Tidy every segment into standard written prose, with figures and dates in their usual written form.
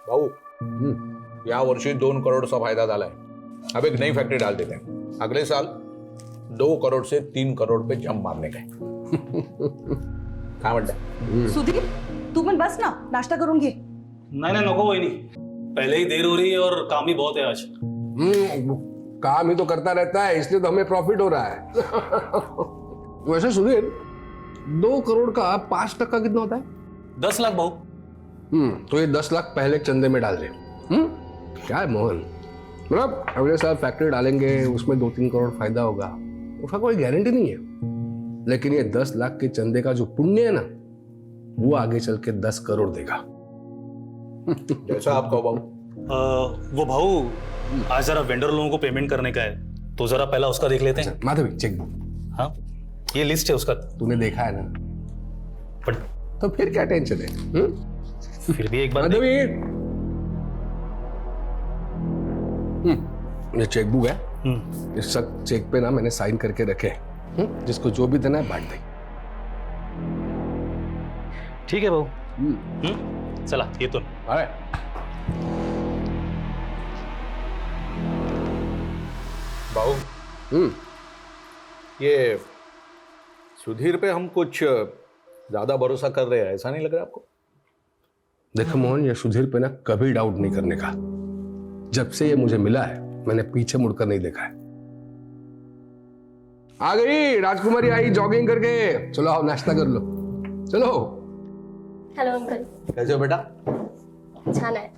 भाऊ या वर्षी 2 करोडचा फायदा झालाय. अब एक नई फैक्ट्री डाल देते हैं. अगले साल 2 करोड़ से 3 करोड़ पे जंप मारने का है. काय म्हणता? सुधीर तू पण बस ना, नाश्ता करून घे. नहीं नको वही नहीं, पहले ही देर हो रही है और काम ही बहुत है आज. काम ही तो करता रहता है, इसलिए तो हमें प्रॉफिट हो रहा है. वैसे सुधीर 2 करोड़ का 5% कितना होता है? 10 लाख भाऊ. तो ये 10 लाख पहले चंदे में डाल दे. क्या है मोहन, मतलब अगले साल फैक्ट्री डालेंगे, उसमें 2-3 करोड़ फायदा होगा, उसका कोई गारंटी नहीं है. लेकिन ये 10 लाख के चंदे का जो पुण्य है ना, वो आगे चल के 10 करोड़ देगा. जैसा आप कहो भाऊ. वो भाऊ आज जरा वेंडर लोगों को पेमेंट करने का है, तो जरा पहला उसका देख लेते हैं. Madhavi cheque book. हाँ ये लिस्ट है उसका. तूने देखा है ना, बट तो फिर क्या टेंशन है? फिर भी एक बार माधवी ये चेक बुक है. इस सब चेक पे ना मैंने साइन करके रखे. जिसको जो भी देना है बांट दे. ठीक है भाऊ. चला ये तो अरे भाऊ ये सुधीर पे हम कुछ ज्यादा भरोसा कर रहे हैं, ऐसा नहीं लग रहा आपको? देखो मोहन, ये सुधीर पे ना कभी डाउट नहीं करने का. जब से ये मुझे मिला है मैंने पीछे मुड़कर नहीं देखा है. आ गई राजकुमारी, आई जॉगिंग करके. चलो आओ नाश्ता कर लो. चलो. Hello uncle. कैसे हो बेटा? छान है.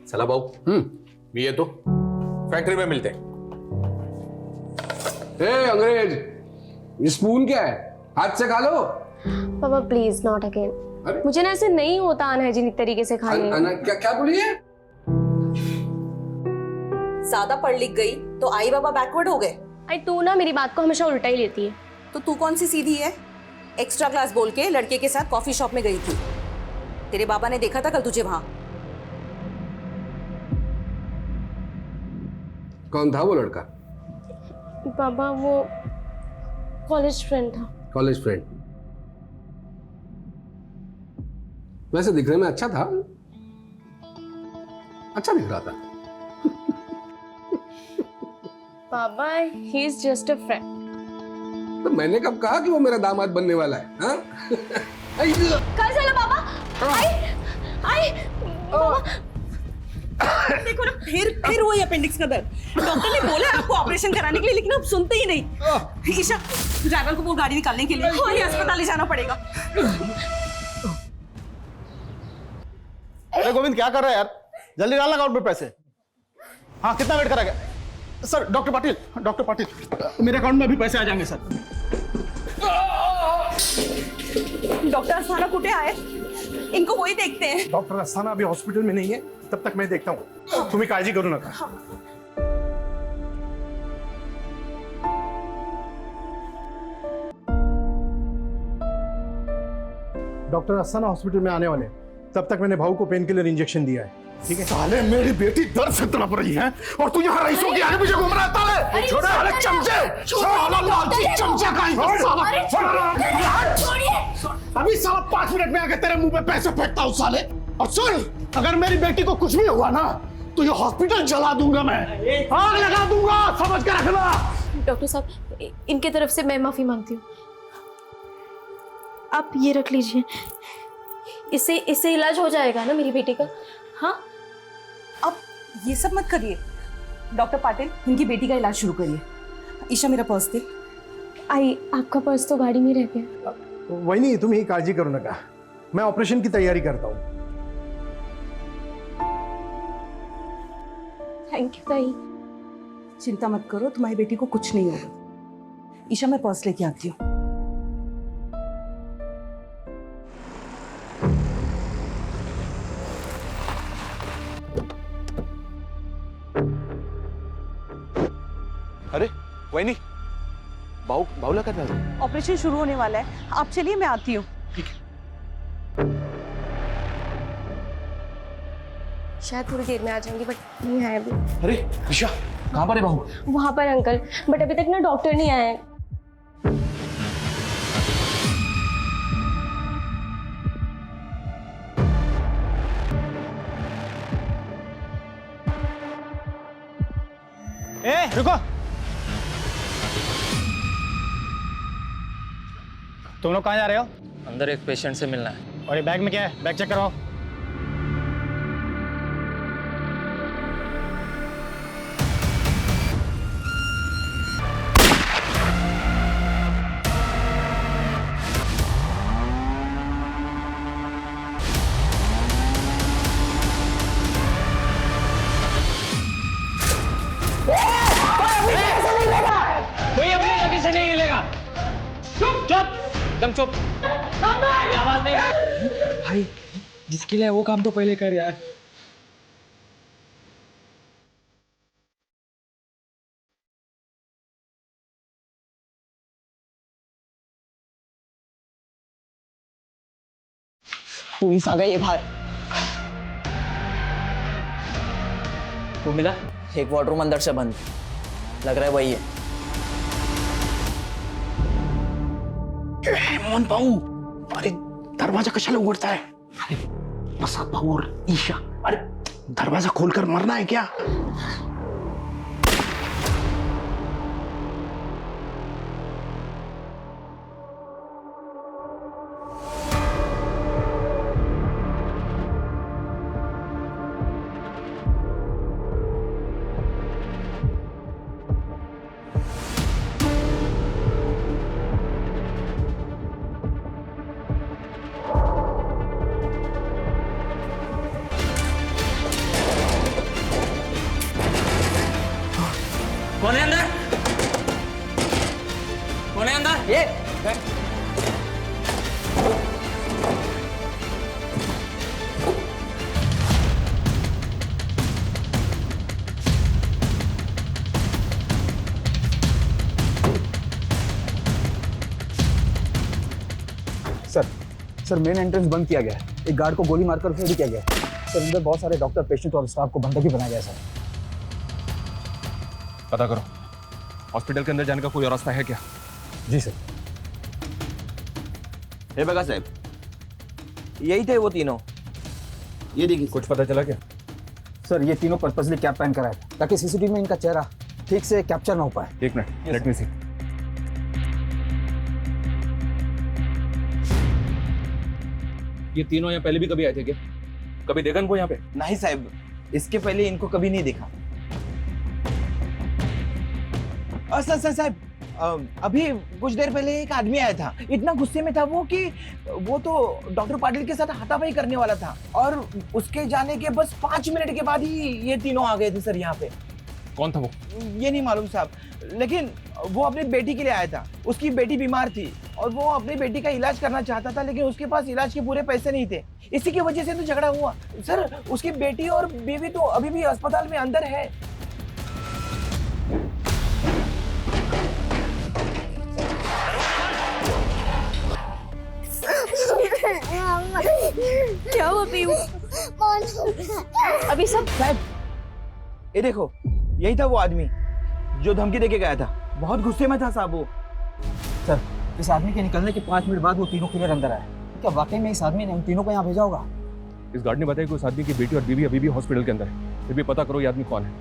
चला भाऊ. मी येतो, फैक्ट्री में मिलते हैं. अंग्रेज, ये स्पून क्या है? हाथ से खा लो. पापा प्लीज नॉट अगेन. मुझे ना ऐसे नहीं होता अनहाइजीनिक तरीके से खाने. क्या बोलिए? ज्यादा पढ़ लिख गई तो आई बाबा बैकवर्ड हो गए. आई तू ना मेरी बात को हमेशा उल्टा ही लेती है. तो तू कौन सी सीधी है? एक्स्ट्रा क्लास बोल के लड़के के साथ कॉफी शॉप में गई थी. तेरे बाबा ने देखा था कल तुझे वहां. कौन था वो लड़का? पापा वो कॉलेज फ्रेंड था. College friend? वैसे दिखने में अच्छा था, अच्छा दिख रहा था. पापा he is just a friend. तो मैंने कब कहा कि वो मेरा दामाद बनने वाला है? हाँ? काय झालं बाबा? आई देखो ना, फिर वही अपेंडिक्स का दर्द. डॉक्टर ने बोला आपको ऑपरेशन कराने के लिए, लेकिन आप सुनते ही नहीं. ईशा ड्राइवर को बोल गाड़ी निकालने के लिए, और अस्पताल ले जाना पड़ेगा. अरे गोविंद क्या कर रहा है यार? जल्दी डालना अकाउंट में पैसे. हाँ कितना वेट करा गया? सर डॉक्टर पाटिल मेरे अकाउंट में अभी पैसे आ जाएंगे सर. डॉक्टर अस्थाना कुठे आहे? इनको वही देखते हैं. डॉक्टर अस्थाना अभी हॉस्पिटल में नहीं है, तब तक मैं देखता हूँ. तुम्हें काळजी करू नका. डॉक्टर अस्थाना हॉस्पिटल में आने वाले हैं, तब तक मैंने भाऊ को पेन किलर इंजेक्शन दिया है. ठीक है. साले मेरी बेटी दर्द से तड़प रही है और तू यहाँ रईसों के आगे पीछे घूम रहा है. साले छोड़े, साले चमचे, साला लालची चमचा कहीं अभी साला 5 मिनट में आके तेरे मुंह पे पैसे फेंकता हूँ साले. और सुन, अगर मेरी बेटी को कुछ भी हुआ ना तो ये हॉस्पिटल जला दूंगा मैं, आग लगा दूंगा, समझ के रखना. डॉक्टर साहब इनके तरफ से मैं माफी मांगती हूँ. आप ये रख लीजिए, इससे इलाज हो जाएगा ना मेरी बेटी का. हाँ अब ये सब मत करिए. डॉक्टर पाटिल इनकी बेटी का इलाज शुरू करिए. ईशा मेरा पर्स दे. आई आपका पर्स तो गाड़ी में रह गया. वही नहीं, तुम ही काळजी करू नका, मैं ऑपरेशन की तैयारी करता हूँ. थैंक यू ताई. चिंता मत करो, तुम्हारी बेटी को कुछ नहीं होगा. ईशा मैं पर्स लेके आती हूँ. अरे वही बाउला करना है. ऑपरेशन शुरू होने वाला है, आप चलिए मैं आती हूँ. शायद थोड़ी देर में आ जाएंगे, बट नहीं आए अभी. अरे ईशा कहाँ पर है बहू? वहां पर अंकल, बट अभी तक ना डॉक्टर नहीं आए. ए रुको, तुम लोग कहाँ जा रहे हो? अंदर एक पेशेंट से मिलना है। और ये बैग में क्या है? बैग चेक करवाओ। कोई अपनी जगह से नहीं हिलेगा। चुप चुप, एकदम चुप। आवाज नहीं। भाई जिसके लिए वो काम तो पहले कर यार। पुलिस आ गई है बाहर। वो मिला? एक वार्डरूम अंदर से बंद, लग रहा है वही है। मोहन भाऊ, अरे दरवाजा कशाला उघडताय? अरे प्रसाद भाऊ और ईशा, अरे दरवाजा खोलकर मरना है क्या? कौन है अंदर? कौन है अंदर? ये सर मेन एंट्रेंस बंद किया गया है। एक गार्ड को गोली मारकर फेरी किया गया है। सर अंदर बहुत सारे डॉक्टर, पेशेंट और स्टाफ को बंधक ही बनाया गया है सर। पता करो हॉस्पिटल के अंदर जाने का कोई और रास्ता है क्या? जी सर। हे बगा साहब, यही थे वो तीनों। ये देखिए। कुछ पता चला क्या? सर ये तीनों पर्पसली कैप पहन कर आए थे ताकि सीसीटीवी में इनका चेहरा ठीक से कैप्चर ना हो पाए। एक मिनट, लेट मी सी। ये तीनों यहाँ पहले भी कभी आए थे क्या? कभी देखा इनको यहाँ पे? नहीं साहब, इसके पहले इनको कभी नहीं देखा। सर साहब, अभी कुछ देर पहले एक आदमी आया था। इतना गुस्से में था वो कि वो तो डॉक्टर पाटिल के साथ हाथापाई करने वाला था, और उसके जाने के बस 5 मिनट के बाद ही ये तीनों आ गए थे सर यहाँ पे। कौन था वो? ये नहीं मालूम साहब, लेकिन वो अपनी बेटी के लिए आया था। उसकी बेटी बीमार थी और वो अपनी बेटी का इलाज करना चाहता था, लेकिन उसके पास इलाज के पूरे पैसे नहीं थे। इसी की वजह से तो झगड़ा हुआ सर। उसकी बेटी और बीवी तो अभी भी अस्पताल में अंदर है। क्या हुआ पीयू? अभी सब साहब, ये देखो, यही था वो आदमी जो धमकी देके गया था। बहुत गुस्से में था साहब वो। सर इस आदमी के निकलने के 5 मिनट बाद वो तीनों क्लियर अंदर आए। क्या वाकई में इस आदमी ने उन तीनों को यहाँ भेजा होगा? इस गार्ड ने बताया कि उस आदमी की बेटी और बीवी अभी भी हॉस्पिटल के अंदर है। फिर भी पता करो ये आदमी कौन है।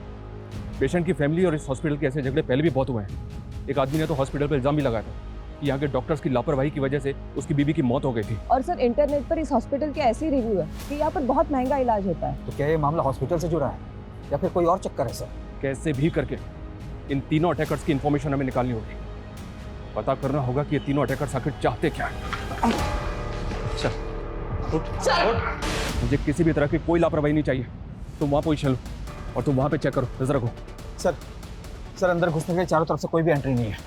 पेशेंट की फैमिली और इस हॉस्पिटल के ऐसे झगड़े पहले भी बहुत हुए हैं। एक आदमी ने तो हॉस्पिटल पर इल्जाम भी लगाया था कि यहाँ के डॉक्टर्स की लापरवाही की वजह से उसकी बीवी की मौत हो गई थी। और सर इंटरनेट पर इस हॉस्पिटल के ऐसे रिव्यू है कि यहाँ पर बहुत महंगा इलाज होता है। तो क्या ये मामला हॉस्पिटल से जुड़ा है या फिर कोई और चक्कर है सर? कैसे भी करके इन तीनों अटैकर्स की इंफॉर्मेशन हमें निकालनी होगी। पता करना होगा कि ये तीनों अटैकर्स आखिर चाहते क्या है। चल। मुझे किसी भी तरह की कोई लापरवाही नहीं चाहिए। तुम वहाँ पोजीशन लो और तुम वहाँ पे चेक करो, नजर रखो। सर अंदर घुसने के चारों तरफ से कोई भी एंट्री नहीं है।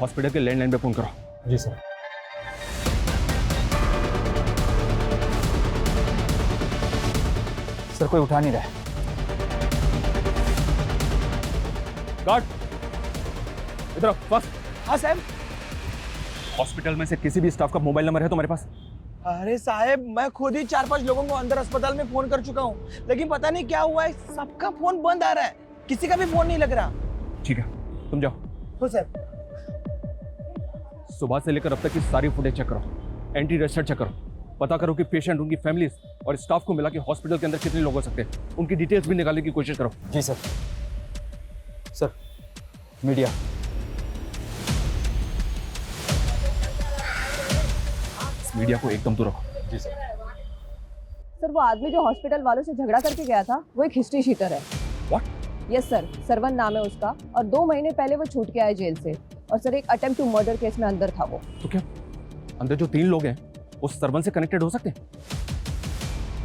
हॉस्पिटल के लैंडलाइन पे फोन करो। जी सर। सर कोई उठा नहीं रहा है। गार्ड इधर आओ, बस। हाँ साहब। हॉस्पिटल में से किसी भी स्टाफ का मोबाइल नंबर है तुम्हारे पास? अरे साहब, मैं खुद ही 4-5 लोगों को अंदर अस्पताल में फोन कर चुका हूँ, लेकिन पता नहीं क्या हुआ है, सबका फोन बंद आ रहा है। किसी का भी फोन नहीं लग रहा। ठीक है, तुम जाओ। हो साहब। सुबह से लेकर अब तक की सारी फुटेज चेक करो, एंटी रजिस्टर चेक करो, पता करो कि पेशेंट, उनकी फैमिली और स्टाफ को मिला के हॉस्पिटल के अंदर कितने लोग हो सकते हैं। उनकी डिटेल्स भी निकालने की कोशिश करो। जी सर। मीडिया। मीडिया को एकदम तो रखो। जी सर। सर वो आदमी जो हॉस्पिटल वालों से झगड़ा करके गया था वो एक हिस्ट्री शीटर है। What? यस सर, सरवन नाम है उसका और 2 महीने पहले वो छूट के आया जेल से। और सर एक अटेम्प्ट टू मर्डर केस में अंदर था वो। तो क्या अंदर जो 3 लोग हैं वो सरवन से कनेक्टेड हो सकते हैं?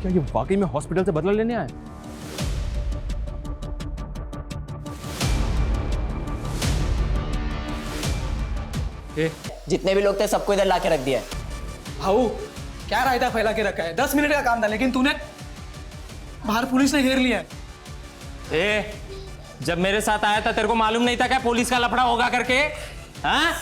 क्या ये वाकई में हॉस्पिटल से बदला लेने आए? जितने भी लोग थे सबको इधर ला के रख दिया है। भाऊ क्या रायता फैला के रखा है? 10 मिनट का काम था लेकिन तूने बाहर पुलिस ने घेर लिया है। ए, जब मेरे साथ आया था तेरे को मालूम नहीं था क्या पुलिस का लफड़ा होगा करके? हाँ?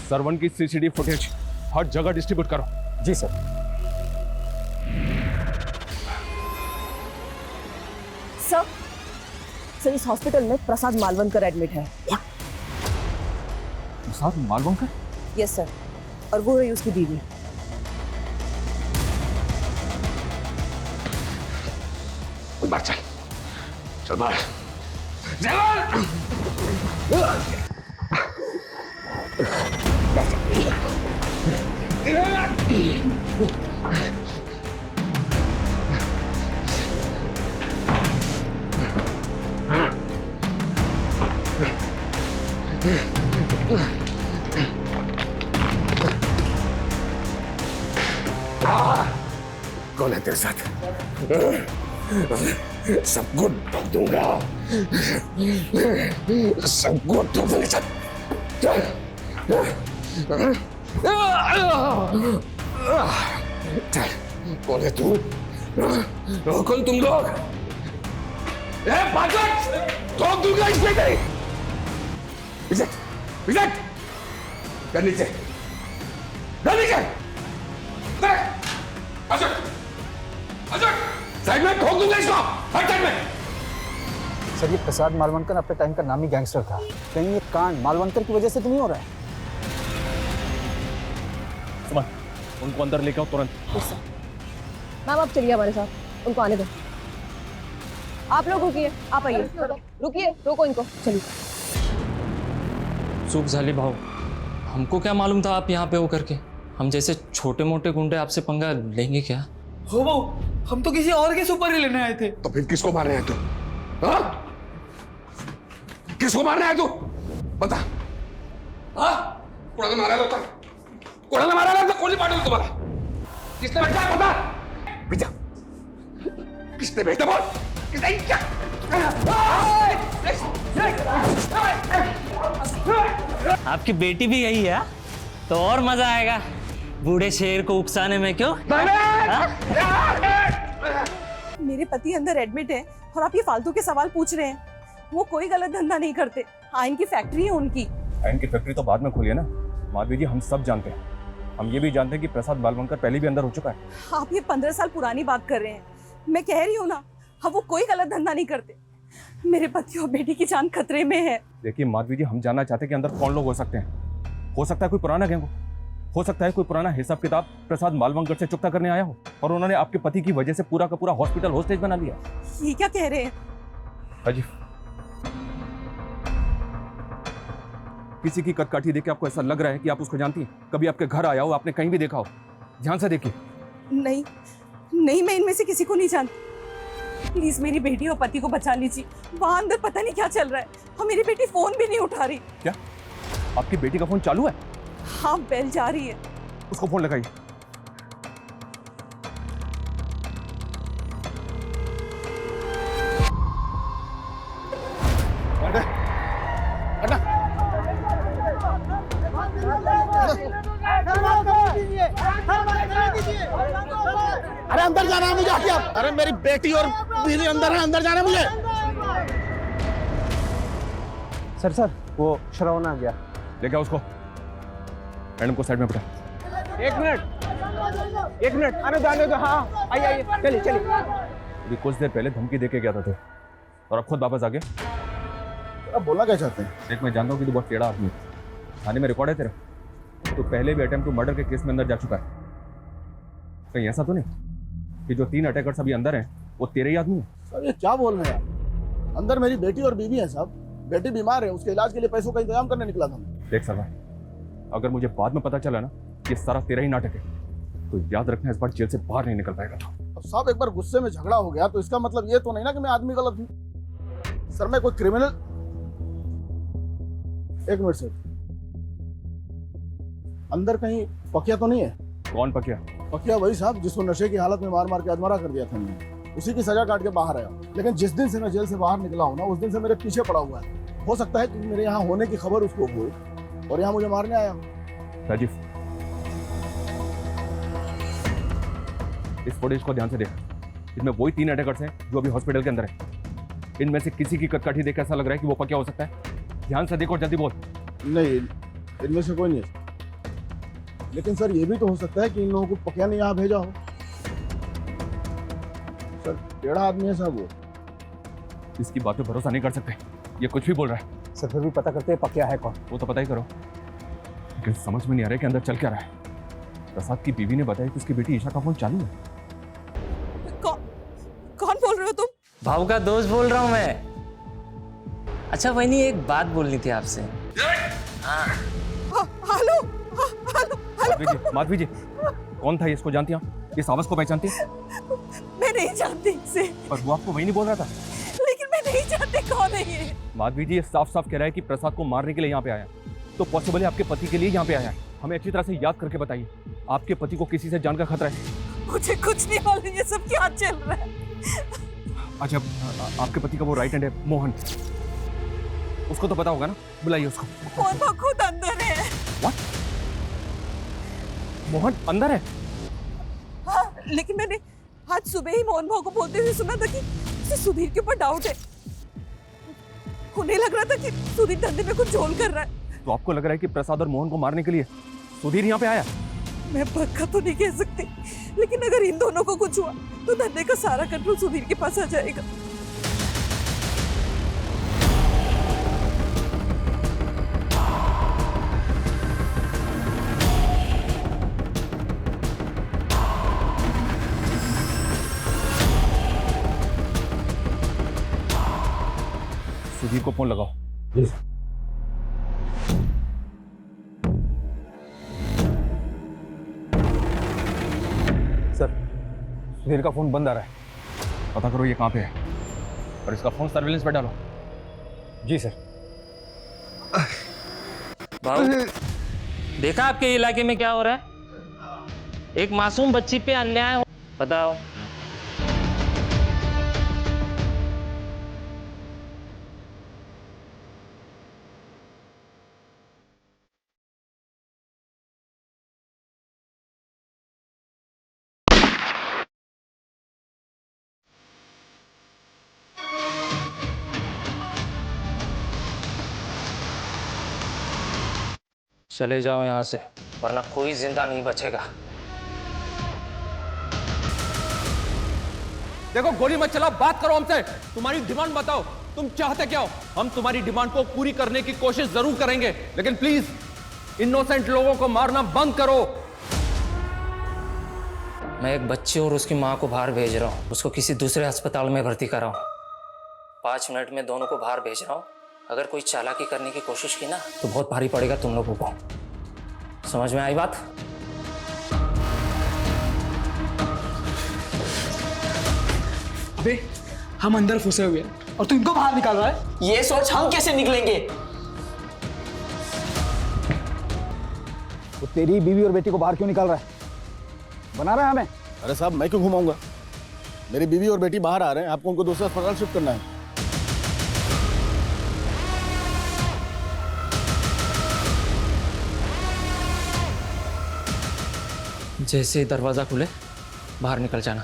सरवन की सीसीटीवी फुटेज हर जगह डिस्ट्रीब्यूट करो। जी सर। सर इस हॉस्पिटल में प्रसाद मालवनकर एडमिट है। प्रसाद मालवनकर? यस सर, और वो है उसकी बीवी। बाहर चल बाहर। कौन है तेरे साथ? सबको ठोक दूंगा, सबको ठोक दूंगा। चल चल। कौन है तू? कौन तुम लोग? ठोक दूंगा इस बेटे। विजय कर नीचे, कर नीचे। साइड में ठोक दूंगा इसको, हर साइड में। सर ये प्रसाद मालवनकर अपने टाइम का नामी गैंगस्टर था। कहीं ये कांड मालवनकर की वजह से तो नहीं हो रहा है? समझ, उनको अंदर लेके आओ तुरंत। मैम आप चलिए हमारे साथ, उनको आने दो। आप लोग रुकिए, आप आइए। रुकिए, रोको इनको, चलिए। चूक झाली भाऊ, हमको क्या मालूम था आप यहाँ पे हो करके? हम जैसे छोटे मोटे गुंडे आपसे पंगा लेंगे क्या? हो भाऊ, हम तो किसी और के सुपर ही लेने आए थे। तो फिर किसको मारने आया तू? हाँ? किसको मारने आया तू? बता। हाँ? कोणाला मारायला होता? कोणाला मारायला होता? कोणी पाठवलं तुम्हाला? किसने भेजा है बता? भेजा। किसने भेजा बोल? किसने क्या? आपकी बेटी भी यही है तो और मजा आएगा बूढ़े शेर को उकसाने में। क्यों? मेरे पति अंदर एडमिट है और आप ये फालतू के सवाल पूछ रहे हैं। वो कोई गलत धंधा नहीं करते। आयन की फैक्ट्री है उनकी। आयन की फैक्ट्री तो बाद में खुली है ना माधवी जी, हम सब जानते हैं। हम ये भी जानते हैं कि प्रसाद मालवनकर पहले भी अंदर हो चुका है। आप ये 15 साल पुरानी बात कर रहे हैं। मैं कह रही हूँ ना, हाँ वो कोई गलत धंधा नहीं करते। मेरे पति और बेटी की जान खतरे में है। देखिए माधवी जी, हम जानना चाहते हैं कि अंदर कौन लोग हो सकते हैं। हो सकता है कोई पुराना गैंग हो सकता है कोई पुराना हिसाब किताब प्रसाद मालवनकर से चुकता करने आया हो और उन्होंने आपके पति की वजह से पूरा का पूरा हॉस्पिटल होस्टेज बना लिया। ये क्या कह रहे हैं? हाजी, किसी की कटकाठी देख के आपको ऐसा लग रहा है कि आप उसको जानती हैं? कभी आपके घर आया हो, आपने कहीं भी देखा हो? ध्यान से देखिए। नहीं नहीं, मैं इनमें से किसी को नहीं जानती। प्लीज मेरी बेटी और पति को बचा लीजिए। वहां अंदर पता नहीं क्या चल रहा है और मेरी बेटी फोन भी नहीं उठा रही। क्या आपकी बेटी का फोन चालू है? हाँ, बेल जा रही है। उसको फोन लगाइए। अरे अंदर जाना है मुझे, हटिए आप। अरे मेरी बेटी और बीवी अंदर है, अंदर जाना है मुझे। सर वो श्रवण आ गया। लेके आओ उसको, मैडम को साइड में बिठा। एक मिनट आने दो। हाँ आइए चलिए। अभी कुछ देर पहले धमकी दे के गया था थे और अब खुद वापस आ गए। अब बोलना क्या चाहते हैं? देख, मैं जानता हूँ कि तू बहुत टेढ़ा आदमी है, थाने में रिकॉर्ड है तेरा। तो पहले भी अटेम्प्ट टू मर्डर के केस में अंदर जा चुका है। कहीं ऐसा तो नहीं कि जो 3 अटैकर्स अभी अंदर हैं वो तेरे ही आदमी है? सर ये क्या बोल रहे हैं आप? अंदर मेरी बेटी और बीवी है साहब। बेटी बीमार है, उसके इलाज के लिए पैसों का इंतजाम करने निकला था मैं। देख सरदार, अगर मुझे बाद में पता चला ना कि सारा तेरा ही नाटक है तो याद रखना, इस बार जेल से बाहर नहीं निकल पाएगा तो। अब साहब एक बार गुस्से में झगड़ा हो गया तो इसका मतलब ये तो नहीं ना कि मैं आदमी गलत हूँ। सर मैं कोई क्रिमिनल। एक मिनट सर, अंदर कहीं पकिया तो नहीं है? कौन पकिया? पकिया वही साहब जिसको नशे की हालत में मार के अधमरा कर दिया था मैंने। उसी की सजा काट के बाहर आया, लेकिन जिस दिन से मैं जेल से बाहर निकला हूँ ना उस दिन से मेरे पीछे पड़ा हुआ है। हो सकता है कि मेरे यहाँ होने की खबर उसको हो और यहाँ मुझे मारने आया। राजीव, इस फुटेज को ध्यान से देख। इसमें वही 3 अटैकर्स हैं जो अभी हॉस्पिटल के अंदर हैं। इनमें से किसी की कटकाठी देख ऐसा लग रहा है कि वो पकिया हो सकता है। ध्यान से देखो, जल्दी बोल। नहीं, इनमें से कोई नहीं है। लेकिन सर ये भी तो हो सकता है कि इन लोगों को पकिया ने यहाँ भेजा हो। सर टेढ़ा आदमी है साहब वो। इसकी बात पे भरोसा नहीं कर सकते, ये कुछ भी बोल रहा है। सर फिर भी पता करते हैं पकिया है कौन। वो तो पता ही करो, लेकिन समझ में नहीं आ रहा है कि अंदर चल क्या रहा है। प्रसाद की बीवी ने बताया कि उसकी बेटी ईशा का फोन चालू है। कौन बोल रहे हो तुम? भाव का दोस्त बोल रहा हूँ मैं। अच्छा वही एक बात बोलनी थी आपसे। हेलो। माधवी जी, कौन था ये? इसको जानती हैं? इस आवाज को पहचानती हैं? मैं नहीं जानती इसे। पर वो आपको वही नहीं बोल रहा था। लेकिन मैं नहीं जानती कौन है ये। माधवी जी, ये साफ साफ कह रहा है कि प्रसाद को मारने के लिए यहाँ पे आया, तो पॉसिबल है आपके पति के लिए यहाँ पे आया है। हमें अच्छी तरह से याद करके बताइए, आपके पति को किसी से जान का खतरा है? मुझे कुछ नहीं मालूम ये सब क्या चल रहा है। अच्छा, आपके पति का वो राइट हैंड है मोहन, उसको तो पता होगा ना, बुलाइए उसको। मोहन खुद अंदर है। What? मोहन अंदर है? हाँ, लेकिन मैंने आज सुबह ही मोहन भाव को बोलते हुए सुना था कि उसे सुधीर के ऊपर डाउट है। उन्हें लग रहा था कि सुधीर धंधे में कुछ झोल कर रहा है। तो आपको लग रहा है कि प्रसाद और मोहन को मारने के लिए सुधीर यहाँ पे आया? मैं पक्का तो नहीं कह सकती, लेकिन अगर इन दोनों को कुछ हुआ तो धंधे का सारा कंट्रोल सुधीर के पास आ जाएगा। सुधीर को फोन लगाओ। सर सुधीर का फोन बंद आ रहा है। पता करो ये कहाँ पे है और इसका फोन सर्विलेंस पे डालो। जी सर। भाऊ, देखा आपके इलाके में क्या हो रहा है? एक मासूम बच्ची पे अन्याय हो, बताओ। चले जाओ यहाँ से, वरना कोई जिंदा नहीं बचेगा। देखो, गोली मत चलाओ, बात करो हमसे। तुम्हारी डिमांड बताओ, तुम चाहते क्या हो? हम तुम्हारी डिमांड को पूरी करने की कोशिश जरूर करेंगे, लेकिन प्लीज इनोसेंट लोगों को मारना बंद करो। मैं एक बच्चे और उसकी माँ को बाहर भेज रहा हूँ, उसको किसी दूसरे अस्पताल में भर्ती कराऊँ। 5 मिनट में दोनों को बाहर भेज रहा हूँ। अगर कोई चालाकी करने की कोशिश की ना तो बहुत भारी पड़ेगा तुम लोगों को। समझ में आई बात? अबे हम अंदर फंसे हुए हैं और तू इनको बाहर निकाल रहा है। ये सोच हम कैसे निकलेंगे? तो तेरी बीवी और बेटी को बाहर क्यों निकाल रहा है? बना रहा है हमें? अरे साहब मैं क्यों घुमाऊंगा? मेरी बीवी और बेटी बाहर आ रहे हैं, आपको उनको दूसरा अस्पताल शिफ्ट करना है। जैसे ही दरवाजा खुले बाहर निकल जाना।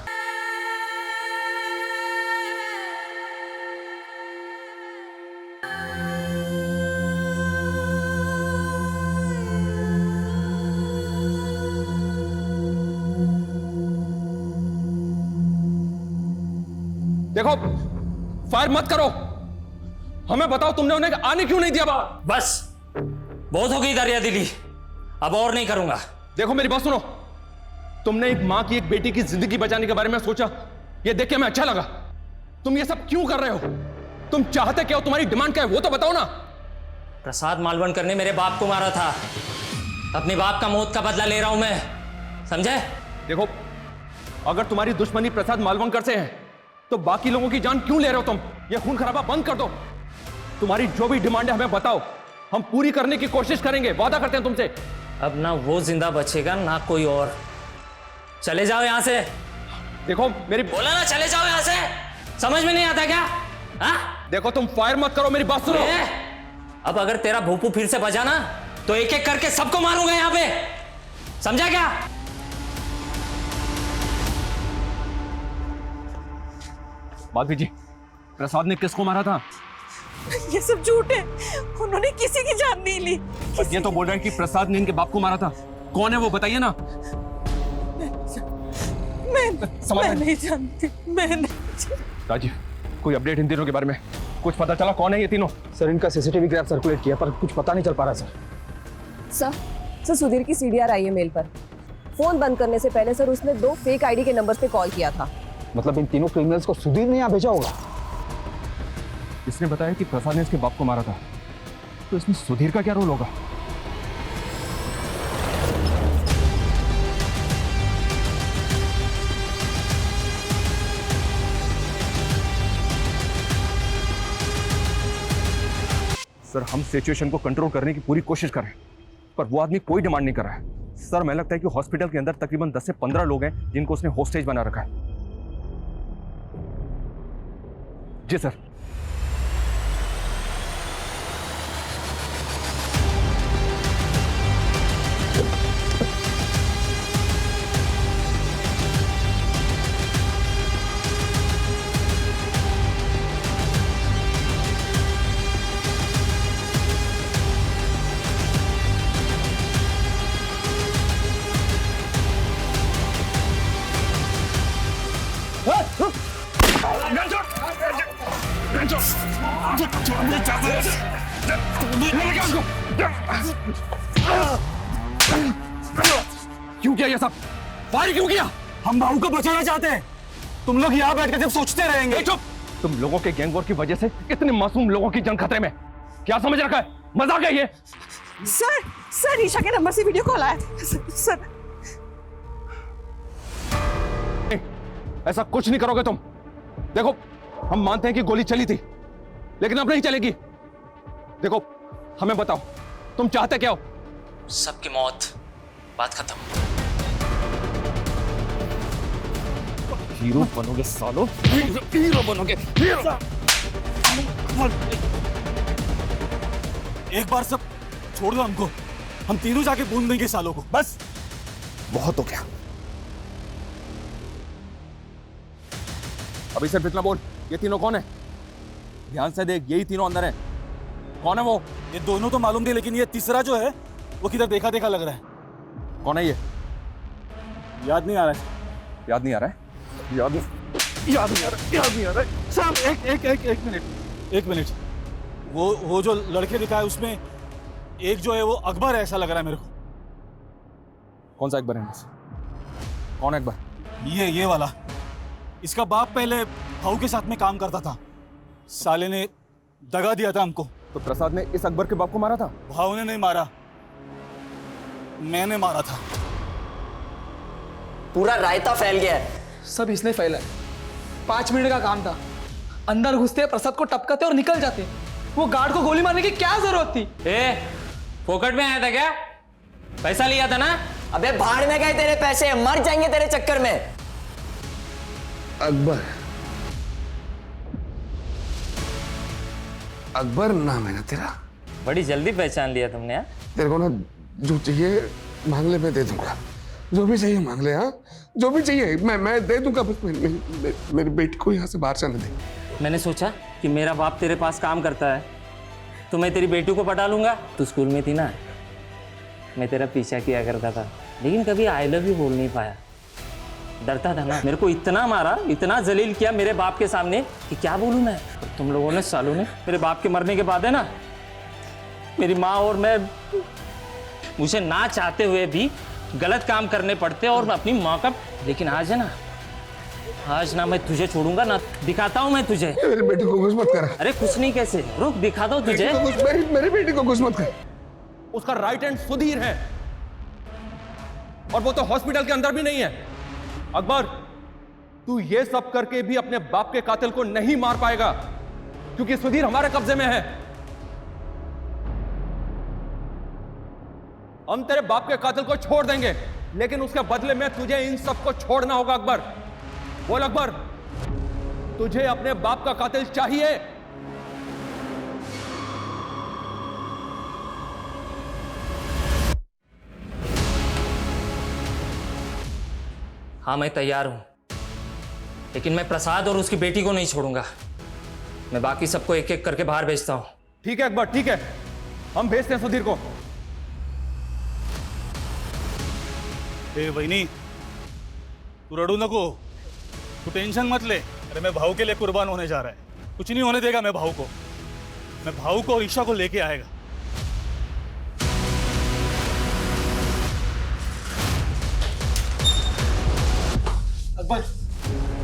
देखो, फायर मत करो। हमें बताओ तुमने उन्हें आने क्यों नहीं दिया बाहर? बस बहुत हो गई दरिया दिली, अब और नहीं करूंगा। देखो मेरी बात सुनो, तुमने एक मां की एक बेटी की जिंदगी बचाने के बारे में सोचा, ये देख के हमें अच्छा लगा। तुम ये सब क्यों कर रहे हो? तुम चाहते क्या हो? तुम्हारी डिमांड क्या है वो तो बताओ ना। प्रसाद मालवणकर ने मेरे बाप को मारा था, अपने बाप का मौत का बदला ले रहा हूं मैं, समझे? देखो, अगर तुम्हारी दुश्मनी प्रसाद मालवणकर से है तो बाकी लोगों की जान क्यों ले रहे हो तुम? ये खून खराबा बंद कर दो। तुम्हारी जो भी डिमांड है हमें बताओ, हम पूरी करने की कोशिश करेंगे, वादा करते हैं तुमसे। अब ना वो जिंदा बचेगा ना कोई और। चले जाओ यहां से। देखो मेरी बोला ना, चले जाओ यहां से। समझ में नहीं आता क्या? हाँ? देखो तुम फायर मत करो, मेरी बात सुनो। अब अगर तेरा भूपू फिर से बजा ना तो एक एक करके सबको मारूंगा यहां पे, समझा क्या? माधवी जी, प्रसाद ने किसको मारा था? ये सब झूठ है, उन्होंने किसी की जान नहीं ली। ये तो बोल रहे हैं कि प्रसाद ने इनके बाप को मारा था। कौन है वो बताइए ना। मैं नहीं जानती, मैं नहीं। राजीव, कोई अपडेट इन तीनों के बारे में? कुछ पता चला कौन है ये तीनों? सर इनका सीसीटीवी ग्रैब सर्कुलेट किया पर कुछ पता नहीं चल पा रहा सर। सुधीर की सीडीआर आई है मेल पर। फोन बंद करने से पहले सर उसने 2 फेक आईडी के नंबर पे कॉल किया था। मतलब इन तीनों क्रिमिनल्स को सुधीर ने यहाँ भेजा होगा। इसने बताया कि प्रसाद ने इसके बाप को मारा था, तो इसमें सुधीर का क्या रोल होगा? सर, हम सिचुएशन को कंट्रोल करने की पूरी कोशिश कर रहे हैं, पर वो आदमी कोई डिमांड नहीं कर रहा है। सर, मैं लगता है कि हॉस्पिटल के अंदर तकरीबन 10 से 15 लोग हैं जिनको उसने होस्टेज बना रखा है। जी सर। क्यों किया ये सब? फायर क्यों किया? हम बाबू को बचाना चाहते हैं। तुम लोग यहाँ बैठ कर सिर्फ सोचते रहेंगे। चुप! तुम लोगों के गैंग वॉर की वजह से इतने मासूम लोगों की जान खतरे में। क्या समझ रखा है? मजाक है ये? सर ईशा के नंबर से वीडियो कॉल आया था। सर ऐसा कुछ नहीं करोगे तुम। देखो, हम मानते हैं कि गोली चली थी, लेकिन अब नहीं चलेगी। देखो, हमें बताओ, तुम चाहते क्या हो? सबकी मौत, बात खत्म। हीरो बनोगे सालो, हीरो बनोगे, हीरो। एक बार सब छोड़ दो हमको, हम तीनों जाके बूंद देंगे सालों को। बस बहुत हो गया। अभी सिर्फ इतना बोल, ये तीनों कौन है? ध्यान से देख, यही तीनों अंदर है। कौन है वो? ये दोनों तो मालूम थे, लेकिन ये तीसरा जो है वो किधर देखा देखा लग रहा है। कौन है ये? याद नहीं आ रहा है। याद नहीं आ रहा है? याद नहीं आ रहा है। साहब एक मिनट। वो जो लड़के दिखा है उसमें एक जो है वो अकबर है, ऐसा लग रहा है मेरे को। कौन सा अकबर है? कौन अकबर? ये वाला। इसका बाप पहले भाऊ के साथ में काम करता था, साले ने दगा दिया था हमको। तो प्रसाद ने इस अकबर के बाप को मारा था? भाऊ ने नहीं मारा, मैंने मारा था। पूरा रायता फैल गया है। सब इसने फैला है। 5 मिनट का काम था, अंदर घुसते प्रसाद को टपकाते और निकल जाते। वो गार्ड को गोली मारने की क्या जरूरत थी? फोकट में आया था क्या? पैसा लिया था ना? अबे भाड़ में गए तेरे पैसे, मर जाएंगे तेरे चक्कर में। अकबर नाम है ना तेरा? बड़ी जल्दी पहचान लिया तुमने। तेरे को ना जो चाहिए मांग ले, मैं दे दूंगा, जो भी चाहिए मांग ले, हाँ जो भी चाहिए मैं दे दूंगा, बस मेरी बेटी को यहाँ से बाहर जाने दे। मैंने सोचा कि मेरा बाप तेरे पास काम करता है तो मैं तेरी बेटी को पटा लूंगा। तू स्कूल में थी ना, मैं तेरा पीछा किया करता था, लेकिन कभी आई लव यू बोल नहीं पाया, डरता था ना। मेरे को इतना मारा, इतना जलील किया मेरे बाप के सामने कि क्या बोलूं मैं। और तुम लोगों ने, सालों ने, मेरे बाप के मरने के बाद है ना, मेरी माँ और मैं, मुझे ना चाहते हुए भी गलत काम करने पड़ते और मैं अपनी माँ का। लेकिन आज है ना, आज ना मैं तुझे छोड़ूंगा ना, दिखाता हूँ मैं तुझे। मेरी बेटी को कुछ मत कर। अरे कुछ नहीं, कैसे रुक, दिखाता हूँ तुझे। मेरी बेटी को कुछ मत कर। उसका राइट हैंड सुधीर है और वो तो हॉस्पिटल के अंदर भी नहीं है। अकबर, तू ये सब करके भी अपने बाप के कातिल को नहीं मार पाएगा क्योंकि सुधीर हमारे कब्जे में है। हम तेरे बाप के कातिल को छोड़ देंगे, लेकिन उसके बदले में तुझे इन सबको छोड़ना होगा। अकबर, बोल अकबर, तुझे अपने बाप का कातिल चाहिए? हाँ मैं तैयार हूं, लेकिन मैं प्रसाद और उसकी बेटी को नहीं छोड़ूंगा। मैं बाकी सबको एक एक करके बाहर भेजता हूं। ठीक है अकबर, ठीक है, हम भेजते हैं सुधीर को। ए वहिनी, तू रडू नको, तू टेंशन मत ले। अरे मैं भाऊ के लिए कुर्बान होने जा रहा है, कुछ नहीं होने देगा मैं भाऊ को। मैं भाऊ को और ईशा को लेके आएगा। अकबर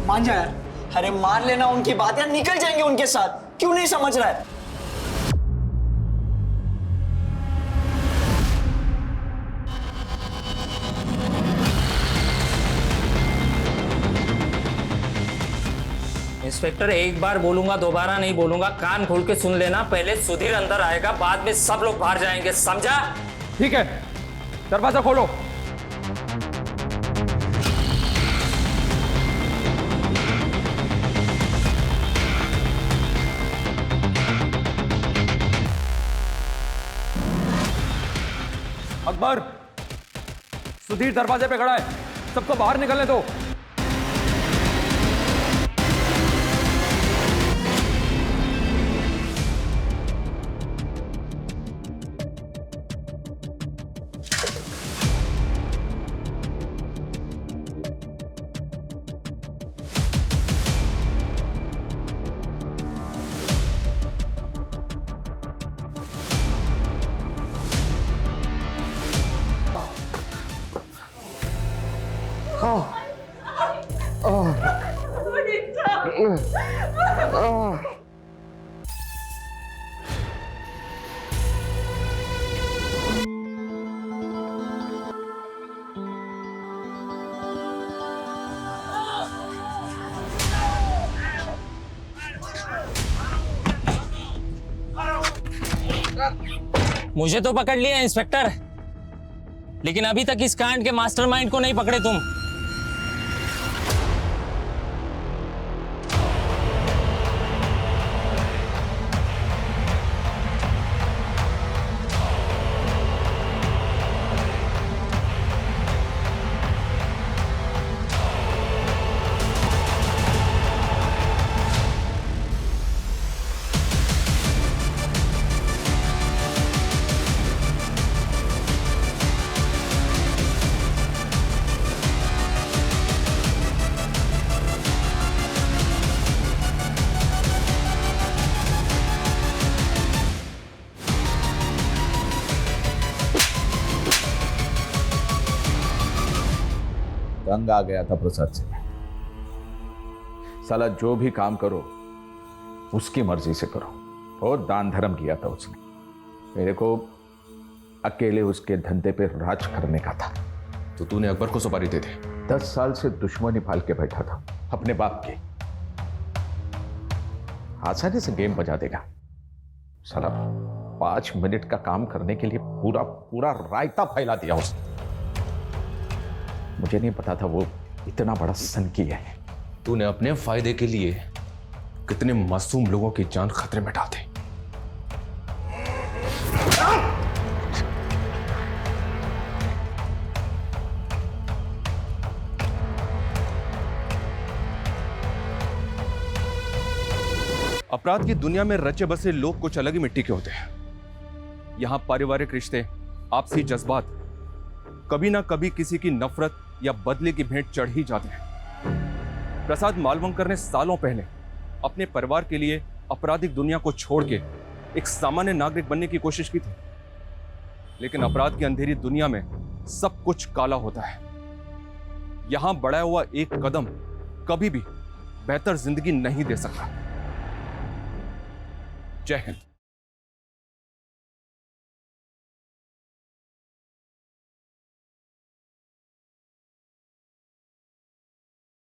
मान जा यार। अरे मान लेना उनकी बात यार, निकल जाएंगे उनके साथ, क्यों नहीं समझ रहा है? इंस्पेक्टर, एक बार बोलूंगा, दोबारा नहीं बोलूंगा, कान खोल के सुन लेना। पहले सुधीर अंदर आएगा, बाद में सब लोग बाहर जाएंगे, समझा? ठीक है, दरवाजा खोलो। अकबर, सुधीर दरवाजे पे खड़ा है, सबको बाहर निकलने दो। मुझे तो पकड़ लिया इंस्पेक्टर, लेकिन अभी तक इस कांड के मास्टरमाइंड को नहीं पकड़े तुम। तंग आ गया था प्रसाद से। साला जो भी काम करो उसकी मर्जी से करो। बहुत दान धर्म किया था उसने। मेरे को अकेले उसके धंधे पे राज करने का था। तो तूने अकबर को सुपारी दे दी? 10 साल से दुश्मनी पाल के बैठा था अपने बाप के। आसानी से गेम बजा देगा साला। 5 मिनट का काम करने के लिए पूरा पूरा रायता फैला दिया उसने। मुझे नहीं पता था वो इतना बड़ा सनकी है। तूने अपने फायदे के लिए कितने मासूम लोगों की जान खतरे में डाल दी। अपराध की दुनिया में रचे बसे लोग कुछ अलग ही मिट्टी के होते हैं। यहां पारिवारिक रिश्ते, आपसी जज्बात कभी ना कभी किसी की नफरत या बदले की भेंट चढ़ ही जाते हैं। प्रसाद मालवंकर ने सालों पहले अपने परिवार के लिए आपराधिक दुनिया को छोड़ के एक सामान्य नागरिक बनने की कोशिश की थी, लेकिन अपराध की अंधेरी दुनिया में सब कुछ काला होता है। यहां बढ़ाया हुआ एक कदम कभी भी बेहतर जिंदगी नहीं दे सकता। जय हिंद।